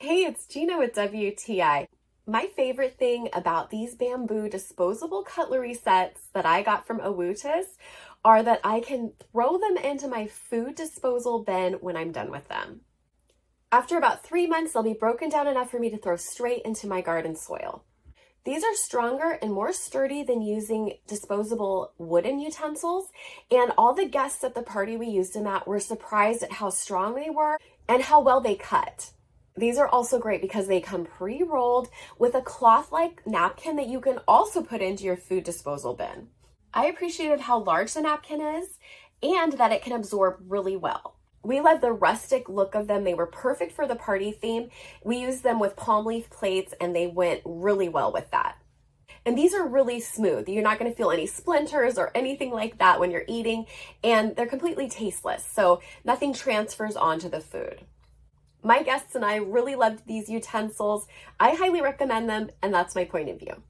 Hey, it's Gina with WTI. My favorite thing about these bamboo disposable cutlery sets that I got from Aowutus are that I can throw them into my food disposal bin when I'm done with them. After about 3 months, they'll be broken down enough for me to throw straight into my garden soil. These are stronger and more sturdy than using disposable wooden utensils, and all the guests at the party we used them at were surprised at how strong they were and how well they cut. These are also great because they come pre-rolled with a cloth-like napkin that you can also put into your food disposal bin. I appreciated how large the napkin is and that it can absorb really well. We love the rustic look of them. They were perfect for the party theme. We used them with palm leaf plates and they went really well with that. And these are really smooth. You're not going to feel any splinters or anything like that when you're eating, and they're completely tasteless, so nothing transfers onto the food. My guests and I really loved these utensils. I highly recommend them, and that's my point of view.